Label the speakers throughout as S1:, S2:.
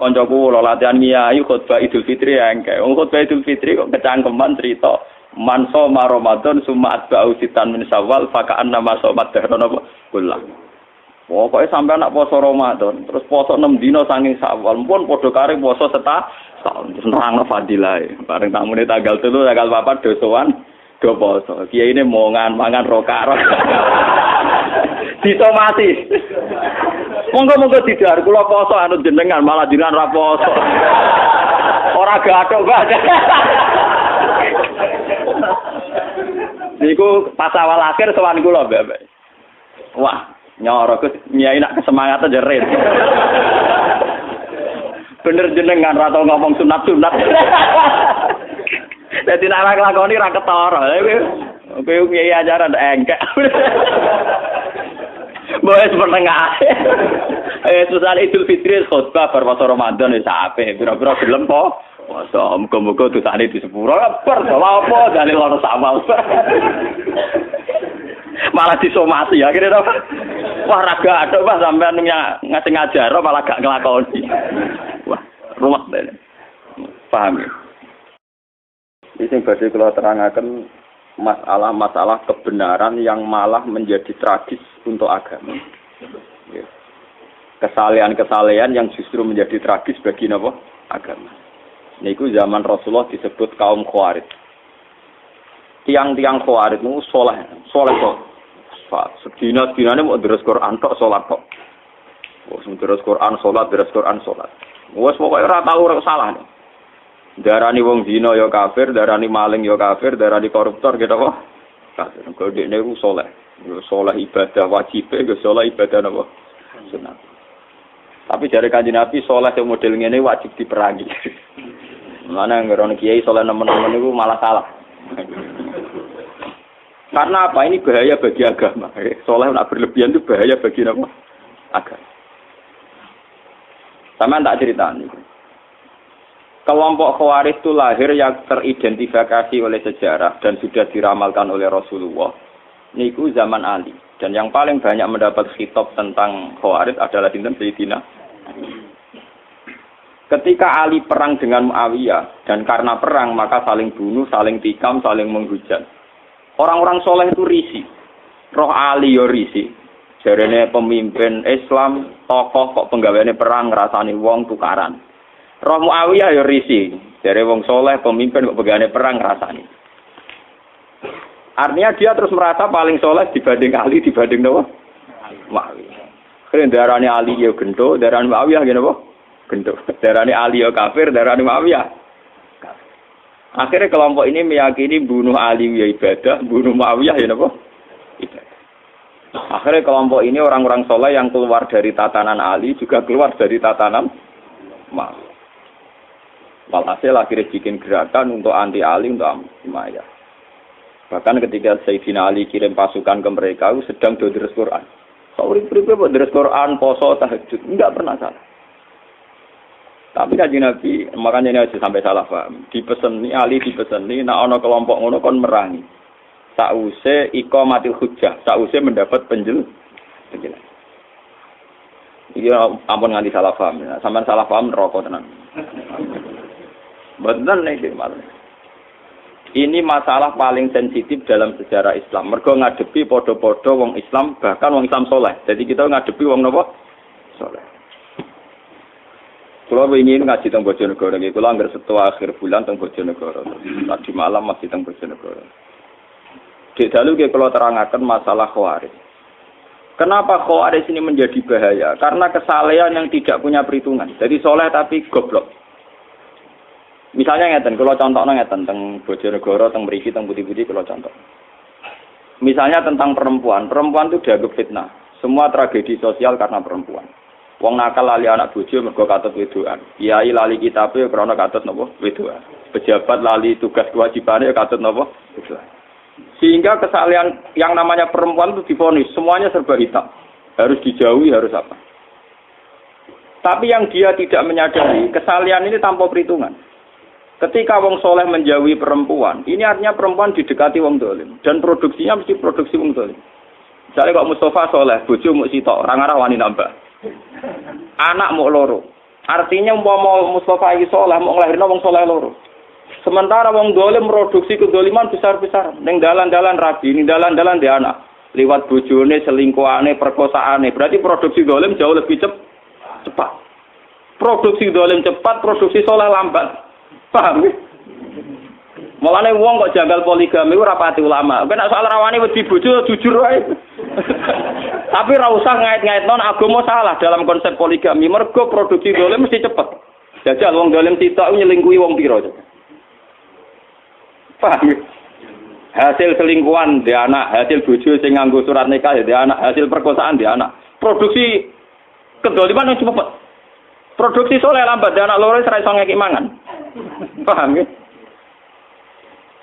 S1: kancaku lho latihan ngiyai khutbah Idul Fitri engke. Wong khutbah Idul Fitri kok kecangkeman cerita man shoma Ramadan summa atba'u sitan min Syawal fa ka'anna ma shomat dahran apa kullah. Pokoke sampe anak poso Ramadan terus poso 6 dina saking Syawal pun padha kare poso setahun terus nerangno fadilahe. Bareng tamune tanggal 3 tanggal 4 dosowan do poso. Kiai ini mau mangan rokarok. Disomati. Monggo-monggo didhar kula poso anut jenengan malah jenengan ra poso. Ora gathok, Mbak. Niku pas awal akhir sowan kula, Mbak. Wah, nyoro Gus nyai nak kesemangatan jerit. Bener jenengan ra tau ngomong sunat-sunat. Dadi nek lakoni ra ketara. Kowe kiai ajaran engkek. Boleh setengah. Susah Idul Fitri khutbah berpuasa Ramadan wis apik. Pira-pira gelem po. Masa muga-muga dosane di sepuro ber apa dalil ana samal. Malah disomasi akhirnya to. Wah ra gak Pak sampean ngasih ngajar malah gak nglakoni. Wah, rumah dene. Paham ya? Iki badhe kula terangaken masalah-masalah kebenaran yang malah menjadi tragis untuk agama. Kesalehan-kesalehan yang justru menjadi tragis bagi napa? Agama. Niku zaman Rasulullah disebut kaum Khawarij. Tiang-tiang Khawarij niku saleh kok. Sedina-dinane mau deres Quran tok salat tok. Wes deres Quran salat, deres Quran salat. Wes pokoke ora tau ora salah. Darani wong zina ya kafir, darani maling ya kafir, darani koruptor gitu kok. Kafir. Kok dekne ku saleh. Yo saleh ibadah wajib, yo saleh ibadah napa? Sunat. Tapi jare Kanjeng Nabi saleh sing model ngene wajib diperangi. Mana ngeron kiai saleh nemen-nemen niku malah salah. Karena apa? Ini bahaya bagi agama. Saleh nak berlebihan itu bahaya bagi apa? Agama. Sama tak ceritani. Kelompok Khawarij itu lahir yang teridentifikasi oleh sejarah dan sudah diramalkan oleh Rasulullah. Niku zaman Ali. Dan yang paling banyak mendapat khitab tentang Khawarij adalah Sayyidina. Ketika Ali perang dengan Muawiyah dan karena perang maka saling bunuh, saling tikam, saling menghujat. Orang-orang soleh itu risih. Roh Ali yo risih. Jarene pemimpin Islam, tokoh kok penggaweane perang ngrasani wong tukaran. Roh Muawiyah ya risi, dari wong soleh pemimpin kok pegane perang rasani. Artinya dia terus merasa paling soleh dibanding Ali, dibanding Nawa Muawiyah. Keren darane Ali ya gento, darane Muawiyah gini apa? Gento. Darane Ali ya kafir, darane Muawiyah. Akhirnya kelompok ini meyakini bunuh Ali ya ibadah, bunuh Muawiyah ya apa? Ibadah. Akhirnya kelompok ini orang-orang soleh yang keluar dari tatanan Ali juga keluar dari tatanan Muawiyah. Walhasil akhirnya bikin gerakan untuk anti Ali, untuk Umayyah. Bahkan ketika Sayyidina Ali kirim pasukan ke mereka, sedang deres Quran. Sauri-sauri buat deres Quran, poso, tahajud, enggak pernah salah. Tapi Kanjeng Nabi, makanya ini aja sampai salah paham. Dipeseni Ali, dipeseni, nak ono kelompok ngono kon merangi. Sause iqamatil hujjah, sause mendapat penjelasan. Iki ampun nganti salah paham. Sampeyan salah paham neraka tenan. Betul nih malah. Ini masalah paling sensitif dalam sejarah Islam. Mergo ngadepi podo-podo wong Islam, bahkan wong Islam soleh. Jadi kita ngadepi wong nopo soleh. Kalau ingin ngaji teng Bojonegoro, kalau anggar setua akhir bulan teng Bojonegoro. Tadi malam masih teng Bojonegoro. Di dalu kalau terangkan masalah Khawarij. Kenapa Khawarij ini menjadi bahaya? Karena kesalehan yang tidak punya perhitungan. Jadi soleh tapi goblok. Misalnya ngeten, kalau contohnya ngeten teng Bojonegoro, teng Mriki, teng Putih-Putih kalau contoh. Misalnya tentang perempuan itu dianggap fitnah. Semua tragedi sosial karena perempuan. Wong nakal lali anak bojo mergo katut wedoan. Kiai lali kitabe krana katut napa wedoan. Pejabat lali tugas kewajibane katut napa wedoan. Sehingga kesalahan yang namanya perempuan itu divonis semuanya serba hitam. Harus dijauhi, harus apa. Tapi yang dia tidak menyadari kesalahan ini tanpa perhitungan. Ketika wong soleh menjauhi perempuan, ini artinya perempuan didekati wong dolim. Dan produksinya mesti produksi wong dolim. Misalnya kok Mustafa soleh, bojo mau sitok, orang arah wani nambah. Anak mau loro. Artinya umpama Mustafa iki saleh mau nglahirno wong saleh loro. Sementara wong dolim produksi kedoliman besar-besar. Ning dalan-dalan rabi, ning dalan-dalan dia anak. Liwat bojone, selingkuhane, perkosaane. Berarti produksi dolim jauh lebih cepat. Produksi dolim cepat, produksi soleh lambat. Paham ya? Mulane wong kok janggal poligami ora pati ulama. Nek soal rawani wedi bojo jujur wae. Tapi ora usah ngait-ngaitno agama salah dalam konsep poligami. Mergo produksi dolim mesti cepet. Jajal wong dolim sitok nyelingkuhi wong pira. Paham ya? Hasil selingkuhan dia anak, hasil bojo sing nganggo surat nikah dia anak, hasil perkosaan dia anak. Produksi kedoliman yang cepet. Produksi soleh lambat dia anak loro ora iso ngeki mangan. Paham ya?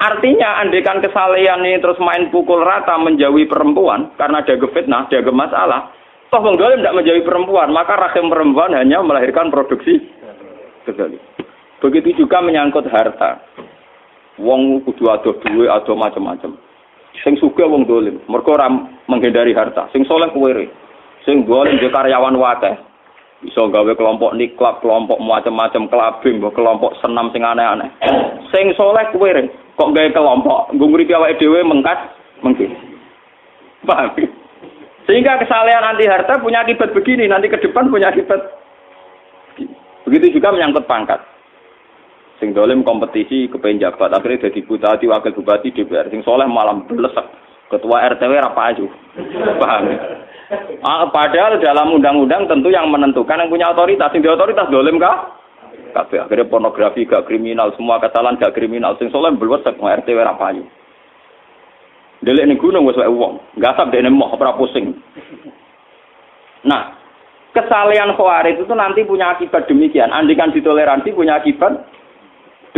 S1: Artinya andekan kesalehan ini terus main pukul rata menjauhi perempuan karena ada fitnah, ada masalah. Toh wong dolim tidak menjauhi perempuan, maka rahim perempuan hanya melahirkan produksi kedolim. Begitu juga menyangkut harta. Wong kudu ado duwe, ado macam-macam. Sing sugih wong dolim, mergo ora menghindari harta. Sing saleh kuwere. Sing dolim dhe karyawan wakeh. Bisa gawe kelompok niklab, kelompok macam-macam kelabing, kelompok senam sing aneh-aneh. Sing saleh kuwere, kok gawe kelompok, nggo nguripi awake dhewe mengkas, mengki. Paham? Sehingga kesalehan anti harta punya akibat begini, nanti ke depan punya akibat. Begitu juga menyangkut pangkat. Sing dolim kompetisi kepengen jabat, akhirnya jadi bupati, wakil bupati, DPR. Sing soleh malam belesek, ketua RTW apa aja. Paham? Padahal dalam undang-undang tentu yang menentukan yang punya otoritas. Sing di otoritas dolim kah? Kabeh. Akhirnya pornografi gak kriminal, semua kesalahan gak kriminal. Sing soleh belesek, RTW apa aja. Delik ning gunung wis wae wong, gasap dene moh ora pusing. Nah, kesalehan khawarij itu nanti punya akibat demikian. Andikan ditoleransi punya akibat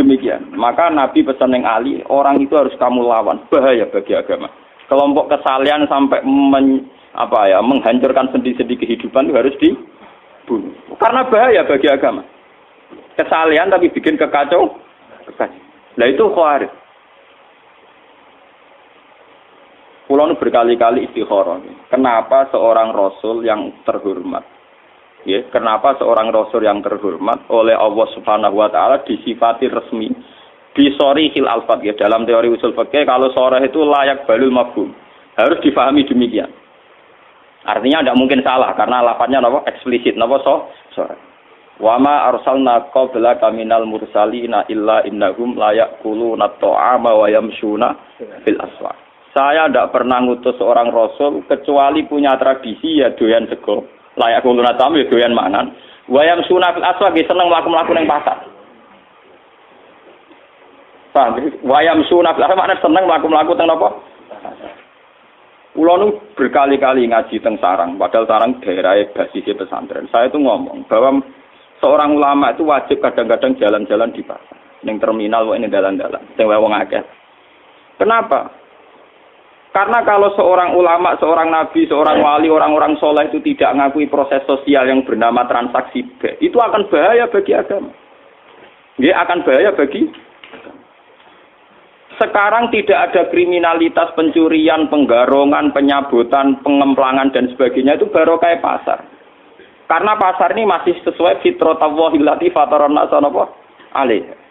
S1: demikian. Maka Nabi pesan yang Ali, orang itu harus kamu lawan. Bahaya bagi agama. Kelompok kesalehan sampai menghancurkan sendi-sendi kehidupan itu harus dibunuh. Karena bahaya bagi agama. Kesalehan tapi bikin kekacau. Nah itu khawarij. Pulau nu berkali-kali istikharah. Kenapa seorang Rasul yang terhormat? Ya, kenapa seorang Rasul yang terhormat oleh Allah Subhanahu Wa Taala disifati resmi di sorihil alfat ya dalam teori usul fikih kalau sorah itu layak balul mafhum harus difahami demikian. Artinya tidak mungkin salah karena lafadznya apa eksplisit apa sorah. Wa ma arsalna qablaka minal mursalina illa innahum layakuluna ta'ama wa yamshuna fil aswaq. Saya tidak pernah ngutus seorang rasul kecuali punya tradisi ya doyan sego. Layak kuluna tamu ya doyan mangan. Wayam sunafil aswaq seneng mlaku-mlaku ning pasar. Paham? Wayam sunafil aswaq maknane seneng mlaku-mlaku teng napa? Kula nu berkali-kali ngaji teng Sarang, padahal Sarang daerah basis pesantren. Saya itu ngomong bahwa seorang ulama itu wajib kadang-kadang jalan-jalan di pasar, ning terminal wae ning dalan-dalan, sing wong akeh. Kenapa? Karena kalau seorang ulama, seorang nabi, seorang wali, orang-orang soleh itu tidak mengakui proses sosial yang bernama transaksi, itu akan bahaya bagi agama. Dia akan bahaya bagi agama. Sekarang tidak ada kriminalitas pencurian, penggarongan, penyabutan, pengemplangan dan sebagainya itu baru kayak pasar. Karena pasar ini masih sesuai fitratallahi allati fatarana sanapa alaihi.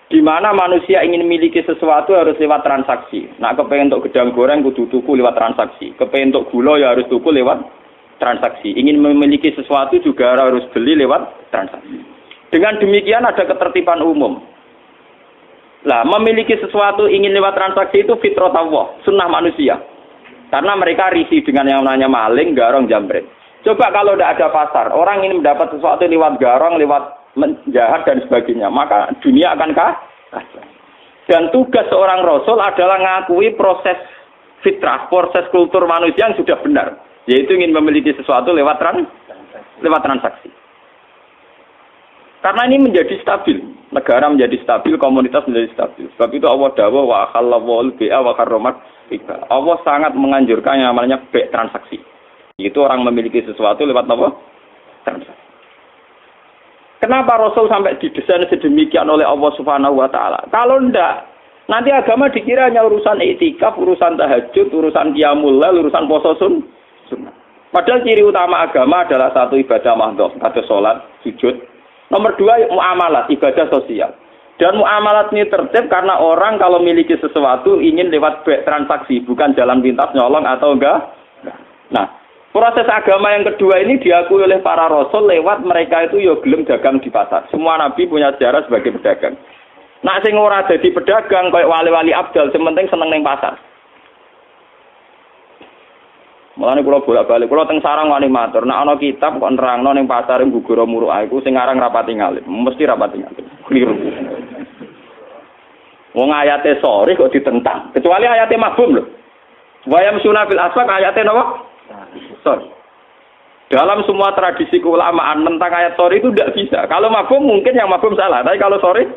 S1: Di mana manusia ingin memiliki sesuatu harus lewat transaksi. Nah, kepengen untuk gedang goreng kudu tuku lewat transaksi. Kepengen untuk gula ya harus tuku lewat transaksi. Ingin memiliki sesuatu juga harus beli lewat transaksi. Dengan demikian ada ketertiban umum. Lah, memiliki sesuatu ingin lewat transaksi itu fitrah Allah, sunnah manusia. Karena mereka risih dengan yang namanya maling, garong, jambret. Coba kalau tidak ada pasar, orang ingin mendapat sesuatu lewat garong, lewat menjahat dan sebagainya, maka dunia akan kacau. Dan tugas seorang rasul adalah mengakui proses fitrah, proses kultur manusia yang sudah benar, yaitu ingin memiliki sesuatu lewat transaksi. Karena ini menjadi stabil, negara menjadi stabil, komunitas menjadi stabil. Sebab itu Allah dawuh wa akhallahu bi'a wa karramat riba. Allah sangat menganjurkan yang namanya transaksi. Itu orang memiliki sesuatu lewat apa? Transaksi. Kenapa Rasul sampai didesain sedemikian oleh Allah Subhanahu Wa Taala? Kalau enggak, nanti agama dikira hanya urusan iktikaf, urusan tahajud, urusan qiyamul lail, urusan puasa sunnah. Padahal ciri utama agama adalah satu ibadah mahdhaf, kata salat, sujud, Nomor 2 muamalat, ibadah sosial. Dan muamalat ini tertib karena orang kalau memiliki sesuatu ingin lewat transaksi, bukan jalan pintas nyolong atau enggak. Nah, proses agama yang kedua ini diakui oleh para rasul lewat mereka itu yo gelem dagang di pasar. Semua nabi punya sejarah sebagai pedagang. Nak sing ora dadi pedagang kayak wali-wali abdal, sing penting seneng ning pasar. Mulane kula bolak-balik, kula teng sarang wani matur, nek ana kitab kok nerangno ning pasar Gugura Muruk iku sing aran rapati ngalim, mesti rapati ngalim. Kliru. Wong ayate sore kok ditentang, kecuali ayate mafhum lho. Wa yamsuna fil aswaq ayate napa? Sorry. Dalam semua tradisi keulamaan tentang ayat sorry itu tidak bisa. Kalau mafhum mungkin yang mafhum salah, tapi kalau sorry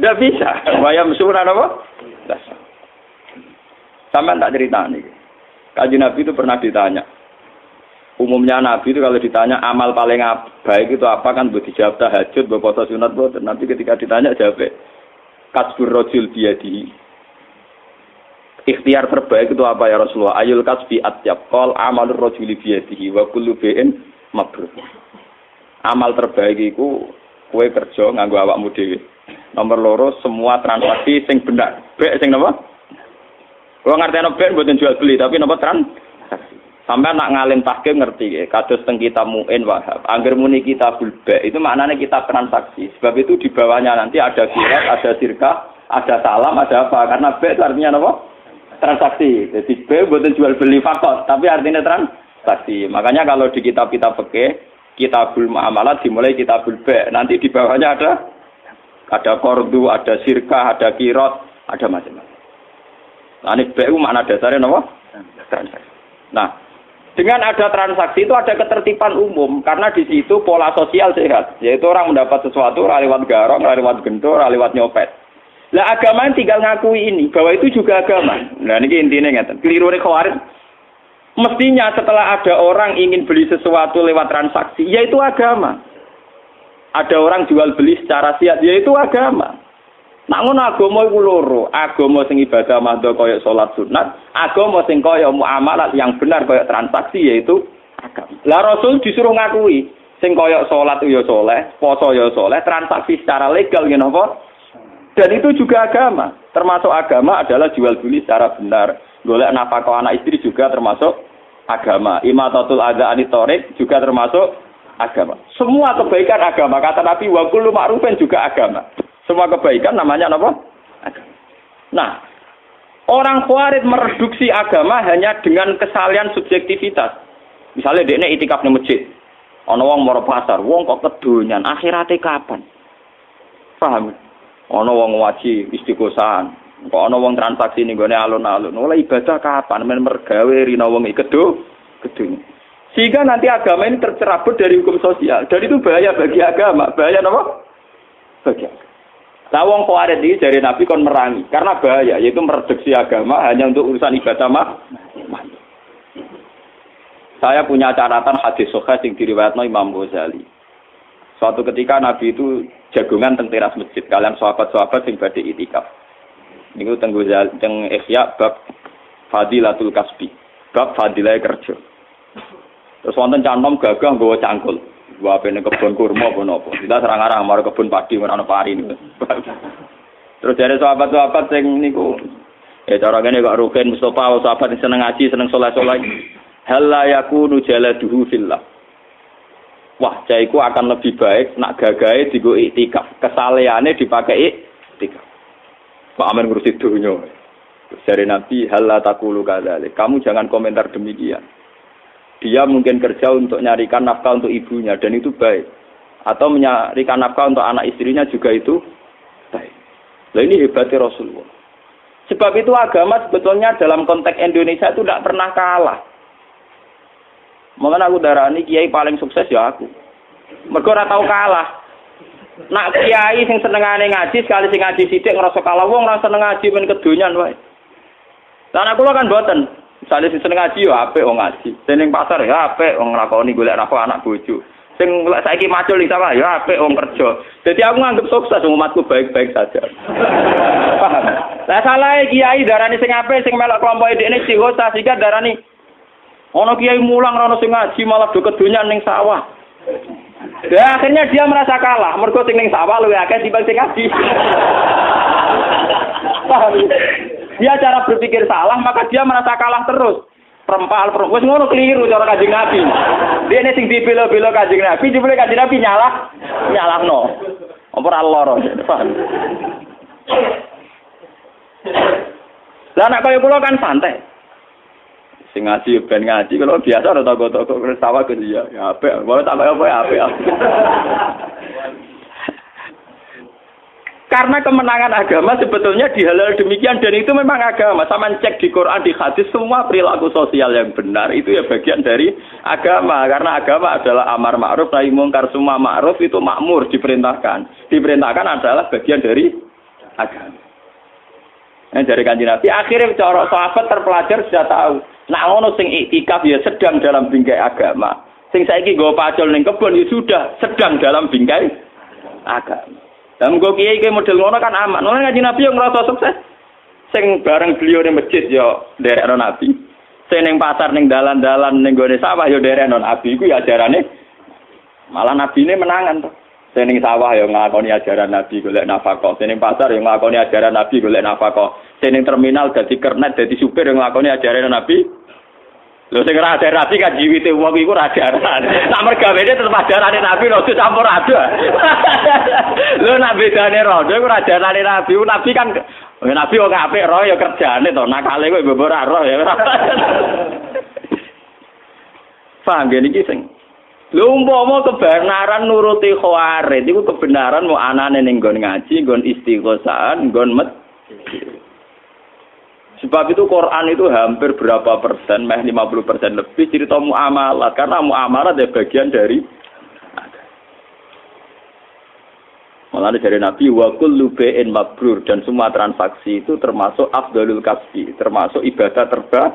S1: tidak bisa. Wa yamsuna napa? Sampai tak cerita nih. Kaji Nabi itu pernah ditanya. Umumnya Nabi itu kalau ditanya amal paling baik itu apa kan buat dijawab tahajud, buat puasa sunat, buat nanti ketika ditanya jawab kasbur rojul biyadihi. Ikhtiar terbaik itu apa ya Rasulullah? Ayul kasbi atyab qol amalur rojuli biyadihi wa kullu bi'in mabrur. Amal terbaik itu kowe kerja nganggo awakmu dhewe. Nomor loro semua transaksi sing benar. Bek sing napa? Kalau ngerti ben buatan jual beli, tapi nopo transaksi. Sampai nak ngalim tahkim ngerti, kados teng kita muin wahab. Angger muni kita bulba, itu maknanya kita transaksi. Sebab itu di bawahnya nanti ada kirat, ada sirkah, ada salam, ada apa. Karena B itu artinya nopo transaksi. Jadi B buatan jual beli fakot, tapi artinya transaksi. Makanya kalau di kitab-kitab fikih, kitabul muamalat dimulai kitabul B. Nanti di bawahnya ada kordu, ada sirkah, ada kirat, ada macam-macam. Nah, ini BU makna dasarnya apa? Transaksi. Nah, dengan ada transaksi itu ada ketertiban umum karena di situ pola sosial sehat, yaitu orang mendapat sesuatu lewat garong, lewat gentor, lewat nyopet. Lah agama tinggal ngakui ini bahwa itu juga agama. Nah, ini intinya ngeten. Keliru Khawarij. Mestinya setelah ada orang ingin beli sesuatu lewat transaksi, yaitu agama. Ada orang jual beli secara siat, yaitu agama. Namun agama iku loro, agama sing ibadah madha kaya salat sunat, agama sing kaya muamalat yang benar kaya transaksi yaitu agama. Lah Rasul disuruh ngakui sing kaya salat ya saleh, poso ya saleh, transaksi secara legal ngene apa? Dan itu juga agama. Termasuk agama adalah jual beli secara benar. Golek nafkah anak istri juga termasuk agama. Imatatul adza anitorik juga termasuk agama. Semua kebaikan agama. Kata Nabi wa kullu ma'rufin juga agama. Semua kebaikan namanya apa? Agama. Nah, orang Khawarij mereduksi agama hanya dengan kesalahan subjektivitas. Misalnya dekne itikaf nang masjid. Ana wong mara pasar, wong kok kedonyan, akhirate kapan? Paham? Ana wong waji istiqosahan, kok ana wong transaksi ning gone alun-alun. Oleh ibadah kapan? Men mergawe rina wong iki kedonyan. Sehingga nanti agama ini tercerabut dari hukum sosial. Dan itu bahaya bagi agama. Bahaya apa? Bagi agama. Nah, wong Khawarij ini dari Nabi kon merangi karena bahaya, yaitu mereduksi agama hanya untuk urusan ibadah mah. Saya punya catatan hadis sahih yang diriwayatkan Imam Ghazali. Suatu ketika Nabi itu jagungan teng teras masjid kalian sahabat-sahabat sing badhe itikaf. Niku teng Ghazali teng Ihya bab Fadilatul Kasbi, bab fadilah kerja. Terus wonten canom gagah nggawa cangkul. Wah, pene kebun kurma apa napa. Kita serang-arang marang kebun padi ora ana pari niku. Terus dari sahabat-sahabat sing niku cara ngene kok Rukin Mustofa sahabat sing seneng ngaji, seneng saleh-saleh. Hal la yakunu jaladuhu fillah. Wah, jaiku akan lebih baik nak gagahe digo iktikaf. Kesaleane dipakai iktikaf. Pak Amin ngurusi dunya. Dari Nabi hal la taqulu kadzalik. Kamu jangan komentar demikian. Dia mungkin kerja untuk nyarikan nafkah untuk ibunya dan itu baik. Atau menyarikan nafkah untuk anak istrinya juga itu baik. Nah ini hebatnya Rasulullah. Sebab itu agama sebetulnya dalam konteks Indonesia itu tidak pernah kalah. Makanya aku darani kiai paling sukses ya aku. Mergo ora tau kalah. Nak kiai sing senengane ngaji sekali sing ngaji sithik ngrasa kalah wong ora seneng ngaji men kedonyan wae. Lah aku kan mboten. Misalnya sing seneng ngaji ya apik wong ngaji. Sing ning pasar ya apik wong nglakoni golek nafkah anak bojo. Sing saiki macul iki sama ya apik wong kerja. Jadi aku nganggep sukses umatku baik-baik saja. Paham? Lah salah kiai darani sing apik sing melok kelompoke dekne sihosa sehingga darani ana kiai mulang ora ono sing ngaji malah do kedonyan ning sawah. Ya akhirnya dia merasa kalah. Mergo sing ning sawah luwih akeh dibanding sing ngaji. Paham? Dia cara berpikir salah, maka dia merasa kalah terus. Perempal, wis ngono keliru cara Kanjeng Nabi. Dene sing dibela-bela Kanjeng Nabi, jebule Kanjeng Nabi nyalahno. Apa ora lara, paham? Lah nek kaya kula kan santai. Sing ngaji ben ngaji kalau biasa ora toko-toko sawah ke dia. Ya apik, kalau tak apa ya apik. Karena kemenangan agama sebetulnya dihalal demikian dan itu memang agama. Sama cek di Quran, di hadis, semua perilaku sosial yang benar itu ya bagian dari agama. Karena agama adalah amar ma'ruf nahi mungkar, semua ma'ruf itu makmur diperintahkan. Diperintahkan adalah bagian dari agama. Dari Kanjeng Nabi akhirnya cara sahabat terpelajar sudah tahu. Nah ngono sing iktikaf ya sedang dalam bingkai agama. Sing saiki nggo pacul ning kebon ya sudah sedang dalam bingkai agama. Dan gue kiai model ngono kan aman. Ngono Kanjeng Nabi yang ngerasa sukses. Sing bareng beliau ning masjid yo nderekno Nabi. Sing ning pasar ning dalan-dalan ning gone sawah yo nderekno Nabi iku ya ajarane malah nabine menangan to. Sing ning sawah yo nglakoni ajaran Nabi golek nafkah. Sing ning pasar yo nglakoni ajaran Nabi golek nafkah. Sing ning terminal dadi kernet dadi supir yo nglakoni ajaran Nabi. Lho sing ora ada Nabi kan jiwite wong iku ora ajaran. Sak mergawene tetep ajarane Nabi lho campur aduk. Lho nek bedane rodo iku ora ajarane Nabi. Nabi kan Nabi wong apik roh ya kerjane to. Nakale kowe mbok ora roh ya. Paham gene iki sing. Lho umpama kebenaran nuruti khawarid iku kebenaran mau anane ning nggon ngaji, nggon istighosah, nggon sebab itu Quran itu hampir berapa persen, 50% lebih cerita muamalat. Karena muamalat adalah bagian dari malah dari Nabi wa kullu bai'in mabrur dan semua transaksi itu termasuk afdalul kasbi, termasuk ibadah terbaik.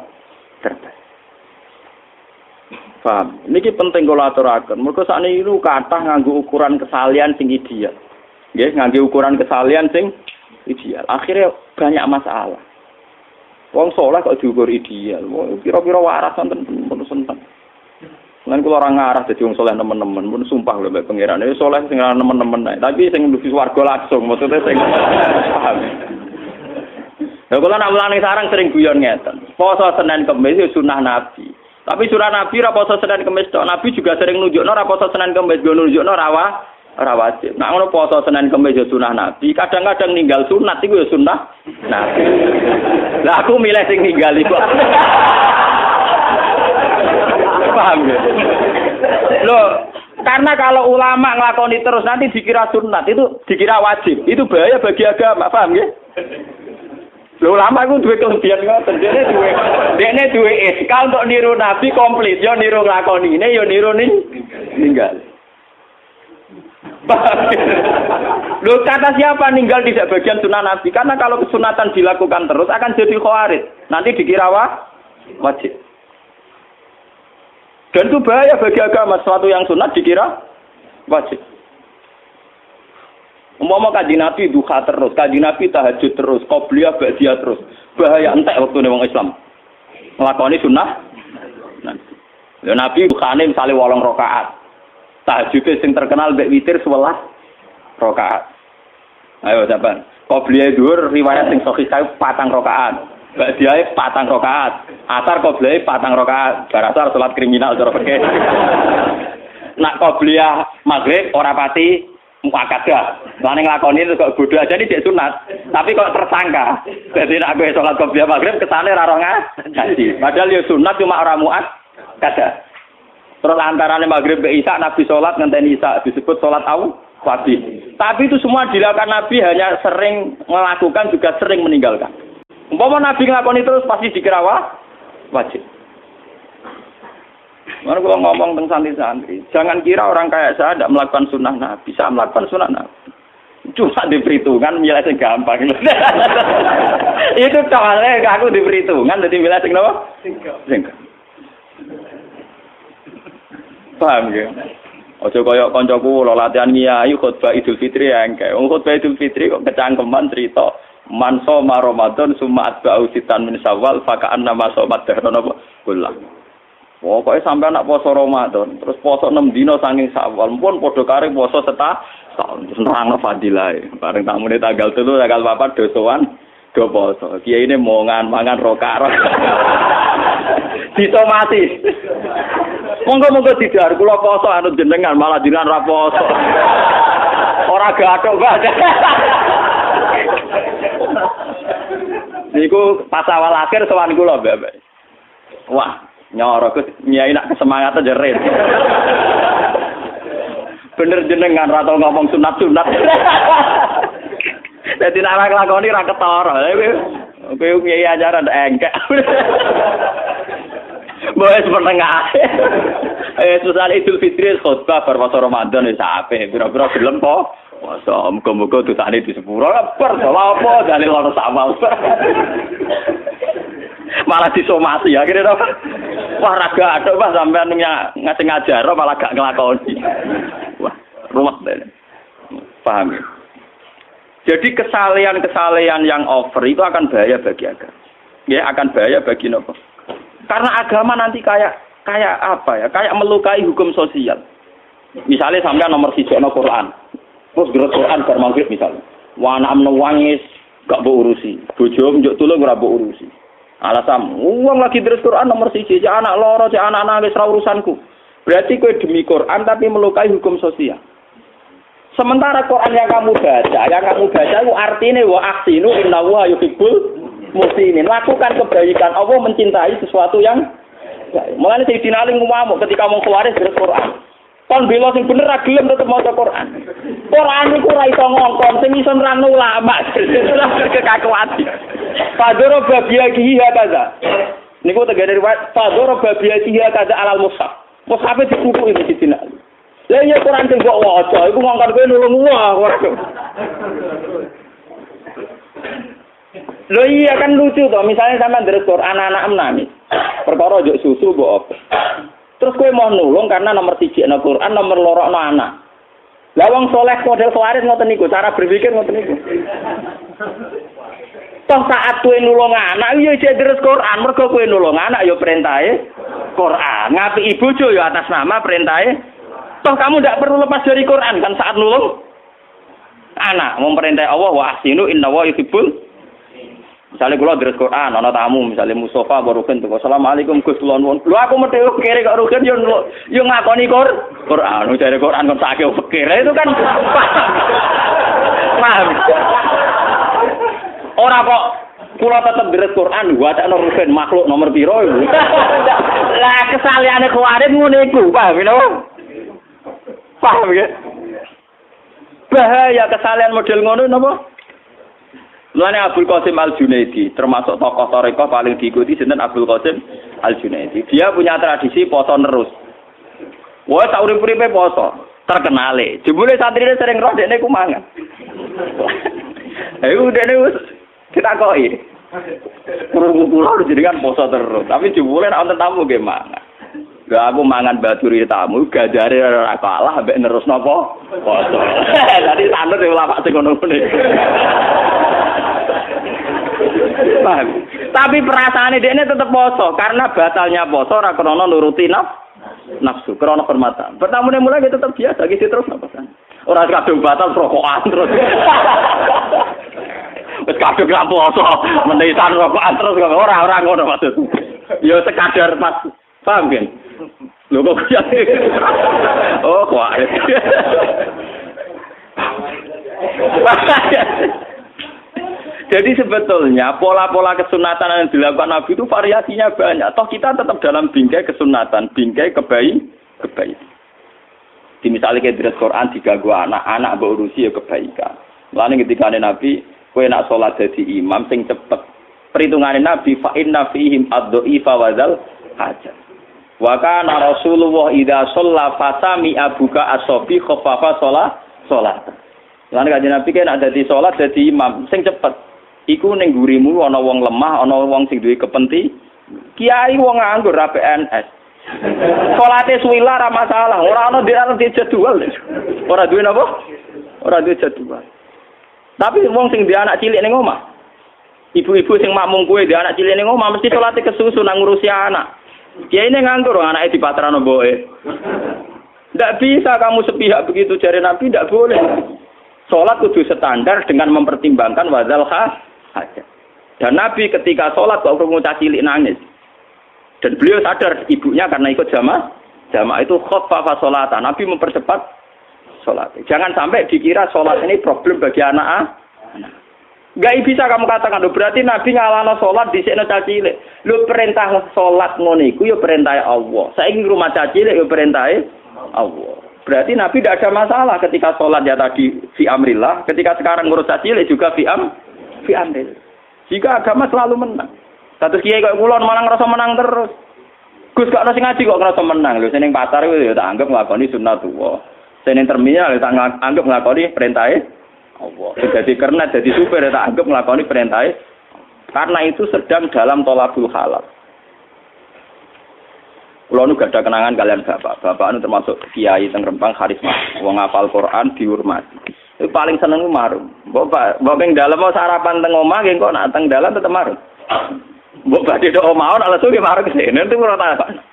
S1: Paham? Niki penting kula aturaken. Mergo sakniki niku kathah nganggo ukuran kesalian sing ideal. Nggih, nganggo ukuran kesalian sing ideal. Akhirnya banyak masalah. Wong saleh kok diukur ideal. Wong kira-kira waras wonten pun seneng. Lan kula ora ngarah dadi wong saleh nemen-nemen, pun sumpah lho mbek pangeran. Saleh sing ora nemen-nemen ae, tapi sing mlebu swarga langsung, maksudnya sing paham. Lah kula nak mulane sarang sering guyon ngeten. Poso Senin Kamis itu sunah Nabi. Tapi sunah Nabi ra poso Senin Kamis tok. Nabi juga sering nunjukno ra poso Senin Kamis, go nunjukno ora wajib. Nek ngono poso Senin Kamis ya sunah Nabi, kadang-kadang ninggal sunat iku ya sunah Nabi. Lah aku milih sing ninggal iku. Paham ya? Loh, karena kalau ulama nglakoni terus nanti dikira sunat, itu dikira wajib. Itu bahaya bagi agama, paham ya? Loh, ulama iku duwe kelebihan ngoten. Dene duwe iskal untuk niru Nabi komplit, yo niru nglakonine, yo niru ninggal. Loh, kata siapa ninggal tidak bagian sunnah Nabi? Karena kalau kesunatan dilakukan terus akan jadi khawarij. Nanti dikira wajib. Dan itu bahaya bagi agama. Sesuatu yang sunat dikira wajib. Umpama Kanjeng Nabi duha terus, Kanjeng Nabi tahajud terus, qobliyah ba'diyah terus. Bahaya entek waktu ning wong Islam. Nglakoni sunnah. Lha Nabi duhane misale 8 rakaat. Tahajud sing terkenal mbek witir 11 rakaat. Ayo sampean. Qobliyah dhuwur riwayat sing sahih 4 rakaat. Ba'diyah 4 rakaat. Asar qobliyah 4 rakaat. Barasar salat kriminal cara fikih. Nak qobliyah maghrib ora pati muakkadah. Lah ning nglakoni kok bodho aja iki sunat. Tapi kok tersangka. Dadi nek kowe salat qobliyah maghrib kesane ra ora ngaji. Padahal ya sunat cuma ora muakkadah. Terus antaranya maghrib ke isya Nabi sholat ngenteni isya disebut sholat wajib. Tapi itu semua dilakukan Nabi hanya sering melakukan juga sering meninggalkan. Umpama Nabi ngelakoni terus pasti dikira wajib. Mana kalau ngomong tentang santri-santri, jangan kira orang kayak saya tidak melakukan sunnah Nabi. Saya melakukan sunnah Nabi. Cuma diperhitungkan milih sing gampang. Itu soalnya aku diperhitungkan jadi milih sing apa? Sing paham ya? Ojo koyo kancaku lho latihan ngiyai khutbah Idul Fitri engke. Wong khutbah Idul Fitri kok kecangkeman cerita man shoma Ramadan summa atba'u sitan min Syawal fa ka'anna ma shomat dahran apa kullah. Pokoknya sampai anak poso Ramadan, terus poso 6 dino saking Syawal, pun padha kare poso setahun. Terus nerangno fadilah. Bareng tamune tanggal 3, tanggal 4 dosoan do poso. Kiai ini mau mangan rokaro. Disomati. Monggo-monggo didhar kula poso anut jenengan malah jenengan ra poso. Ora gathok, Pak. Niku pas awal akhir sowan kula, Mbak. Wah, nyoro ke nyai nak kesemangatan jerit. Bener jenengan ra tau ngomong sunat-sunat. Dadi nek lakoni ra ketara. Kowe nyai ajaran engkek. Boleh setengah. Susah Idul Fitri khutbah berpuasa Ramadan wis apik. Pira-pira gelem po. Masa muga-muga dosane di sepuro bar apa dalil ana sama. Malah disomasi akhirnya to. Wah raga atok Pak sampean ngasih ngajar malah gak nglakoni. Wah, rumah dene. Paham ya? Jadi kesalehan-kesalehan yang over itu akan bahaya bagi agama. Ya, akan bahaya bagi nopo? Karena agama nanti kayak apa ya? Kayak melukai hukum sosial. Misalnya sampean nomor 1 no Quran. Terus gerak Quran bar maghrib misalnya. Wah anak menangis gak mbok urusi. Bojo njuk tulung ora mbok urusi. Alasan uang lagi terus Quran nomor 1, cek anak loro, cek anak nangis ra urusanku. Berarti kowe demi Quran tapi melukai hukum sosial. Sementara Quran yang kamu baca itu artinya wa ahsinu innallaha yuhibbul muhsinin. Lakukan kebaikan. Allah mencintai sesuatu yang mulane Sayyidina Ali ngomong ketika mau keluar dari Quran. Kon bela sing bener ra gelem tetep maca Quran. Quran iku ora iso ngongkon, sing iso nerangno ulama. Kekakuan. Padoro babiyahi kaza. Niku tegere riwayat padoro babiyahi kaza alal mushaf. Mushaf dikuku iki Sayyidina Ali. Lah iya Quran sing mbok waca iku ngongkon kowe nulung wah. Loh iya kan lucu toh, misalnya sampean deres Quran anak-anak nangis. Perkara njuk susu mbok apa. Terus kowe mau nulung karena nomor 1 ana Quran, nomor 2 ana anak. Lah wong saleh model khawarij ngoten niku, cara berpikir ngoten niku. Toh saat kowe nulung anak ya jek deres Quran, mergo kowe nulung anak ya perintahe Quran. Ngapiki bojo ya atas nama perintahe. Toh kamu tidak perlu lepas dari Quran kan saat nulung anak, memperintah Allah wa ahsinu innallaha yuhibbul. Misalnya kula deres Quran ana tamu, misalnya Mustafa baruken tuh Assalamualaikum Gus kula nuwun. Lho aku mesti kere kok rugen yo ngakoni Quran, jare Quran kon sakit fikir. Itu kan paham. Ora kok kula tetep deres Quran wacana rugen makhluk nomor piro iku. Lah kesaleane kuwarit ngene iku, paham lho? Paham ya? Bahaya kesalehan model ngono napa? Mulane Abdul Qasim Al-Junaidi termasuk tokoh tarekat paling diikuti sinten Abdul Qasim Al-Junaidi. Dia punya tradisi poso terus. Wah, sak urip-uripe poso, terkenale. Jebule santrine sering roh dekne ku mangan. Ayo dekne wis ditakoki. Kula jenengan poso terus, tapi jebule nek wonten tamu nggih mangan. Gak aku mangan baturi tamu, gajare ora kalah mbek nerus napa? Poso. Dadi sanut ulama sing ngono-ngono. Paham. Tapi perasaane dekne tetep poso karena batalnya poso ora krana nuruti nafsu, krana hormatan. Pertamune mulai dia tetep biasa gitu terus napa kan. Ora kadung batal rokokan terus. Wis kadung ra poso, menisan rokokan terus ora ngono maksud. Ya sekadar pas paham kan? Lho kok ya. Oh, kok. Jadi sebetulnya pola-pola kesunatan yang dilakukan Nabi itu variasinya banyak. Toh kita tetap dalam bingkai kesunatan, bingkai kebaikan. Di misalnya kayak di Quran diganggu anak berurusi ya kebaikan. Lalu ketika Nabi, kowe nak sholat jadi imam sing cepet. Perhitungan Nabi fa inna fihim ad-dha'ifa wa dzal hajat. Wa kana Rasulullah idza shalla fasami abuka as-sofi khaffafa sholat. Lalu kanjeng Nabi kan ada di sholat jadi imam sing cepet. Iku ning gurimu ana wong lemah, ana wong sing duwe kepenti. Kiai wong nganggur ra PNS. Salate suwila ra masalah, ora ana di jadwal. Ora duwe napa? Ora duwe jadwal. Tapi wong sing duwe anak cilik ning omah. Ibu-ibu sing makmum kuwe duwe anak cilik ning omah mesti salate kesusu nang ngurusi anak. Kiai ini nganggur, anaknya di patrano boe. Tidak bisa kamu sepihak begitu jari Nabi, tidak boleh. Sholat kudu standar dengan mempertimbangkan wadzal hajat. Dan Nabi ketika sholat kok bocah cilik nangis. Dan beliau sadar ibunya karena ikut jamaah itu khaffafa sholatan. Nabi mempercepat sholat. Jangan sampai dikira sholat ini problem bagi anak. Gak bisa kamu katakan, berarti Nabi ngalahno sholat di sini caci cilik. Lu perintah sholat ngono iku ya perintah Allah. Saiki rumah caci cilik ya perintah Allah. Berarti Nabi tidak ada masalah ketika sholat ya tadi fi amrillah, ketika sekarang ngurus caci cilik juga fi amrillah. Jika agama selalu menang. Satu kiai kok kula malah ngerasa menang terus. Gus gak ono sing ngaji kok ngerasa menang lho, sing pasar ya tak anggap nglakoni sunnatullah. Sing terminal ya tak anggap nglakoni perintah Allah. Jadi karena jadi supir tak anggap ngelakoni perintah. Karena itu sedang dalam tolabul halal. Kulo nu gak ada kenangan kalian bapak. Bapak nu termasuk kiai teng Rempang karisma. Wong hafal Quran dihormati. Itu paling seneng marung. Mbok ping dalem mau sarapan teng omah nggih kok nak teng dalan tetep marung. Mbok badhe tok omah ana langsung marung kesene itu ora tak.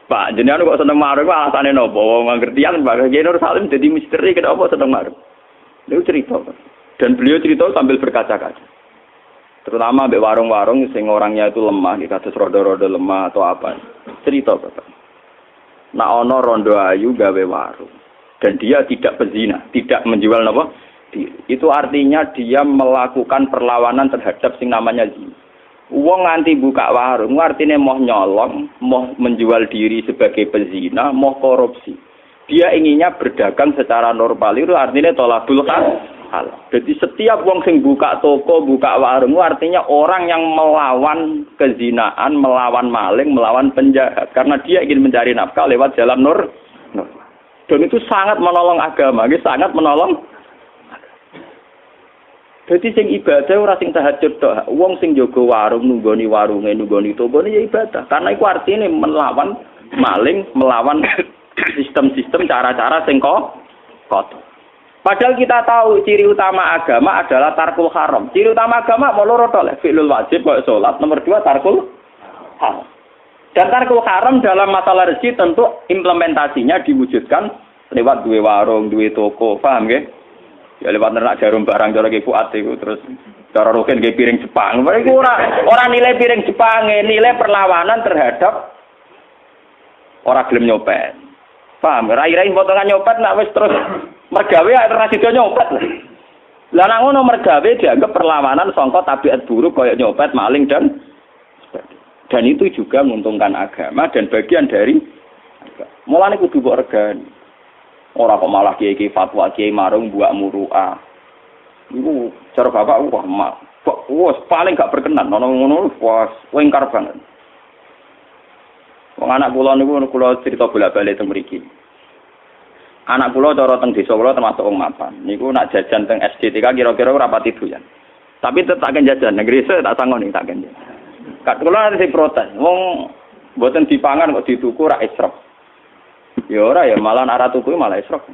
S1: Pak jenengan kok seneng marung kok alasane napa? Wong ngertian Pak Kiai Nur Salim dadi misteri kenapa seneng marung. Itu cerita, dan beliau cerita sambil berkaca-kaca. Terutama di warung-warung sing orangnya itu lemah, di kasus rodo-rodo lemah atau apa. Cerita, Bapak. Nah, ono rondo ayu gawe warung, dan dia tidak pezina, tidak menjual apa? Itu artinya dia melakukan perlawanan terhadap sing namanya zina. Wong nganti buka warung, artinya mau nyolong, mau menjual diri sebagai pezina, mau korupsi. Dia inginnya berdagang secara normal itu artinya tolabul halal. Jadi setiap wong sing buka toko, buka warung artinya orang yang melawan kezinaan, melawan maling, melawan penjahat karena dia ingin mencari nafkah lewat jalan nur. Dan itu sangat menolong agama, sangat menolong. Jadi sing ibadah ora sing tahajud tok. Wong sing jaga warung nunggoni warunge, nunggoni tokone ya ibadah. Karena itu artinya melawan maling, melawan sistem-sistem cara-cara sing kotor. Padahal kita tahu ciri utama agama adalah tarkul haram. Ciri utama agama mau loro tok, fi'lul wajib kok salat, nomor 2 tarkul haram. Dan tarkul haram dalam masalah rezeki tentu implementasinya diwujudkan lewat duwe warung, duwe toko, paham nggih? Ya lewat nernak jarum barang cara ki kuat iku terus cara roken nggih piring Jepang. Iku ora nilai piring Jepang, nilai perlawanan terhadap ora gelem nyopet. Paham, rai-rai potongan nyopet nak wis terus mergawe tradisi nyopet. Lah nek ngono mergawe dianggap perlawanan sangka tabiat buruk kaya nyopet, maling dan itu juga menguntungkan agama dan bagian dari mulane kudu mbok regani. Ora kok malah kiai fatwa kiai marung buak muruah. Iku cara bapak wah paling gak berkenan ngono wah wengkar banget. Wong anak kula niku kula cerita bolak-balik teng mriki. Anak kula cara teng desa kula termasuk wong mapan. Niku nak jajan teng SDTK kira-kira ora pati doyan. Tapi tetep tak jajan negeri se tak sangoni tak jajan. Kat kula sing protes. Wong mboten dipangan kok dituku ora israf. Ya ora ya malah arah tuku malah israf.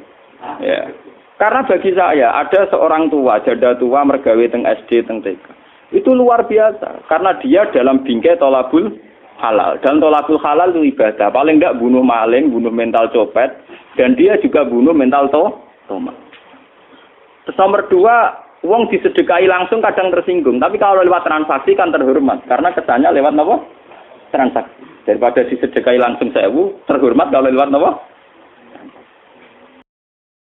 S1: Ya. Karena bagi saya ada seorang tua, janda tua mergawe teng SD teng TK. Itu luar biasa karena dia dalam bingkai tolabul halal. Dan tolabul halal itu ibadah. Paling enggak bunuh maling, bunuh mental copet. Dan dia juga bunuh mental tomat. Terus nomor 2, uang disedekahi langsung kadang tersinggung. Tapi kalau lewat transaksi kan terhormat. Karena kesannya lewat apa? Transaksi. Daripada disedekahi langsung 1000, terhormat kalau lewat apa?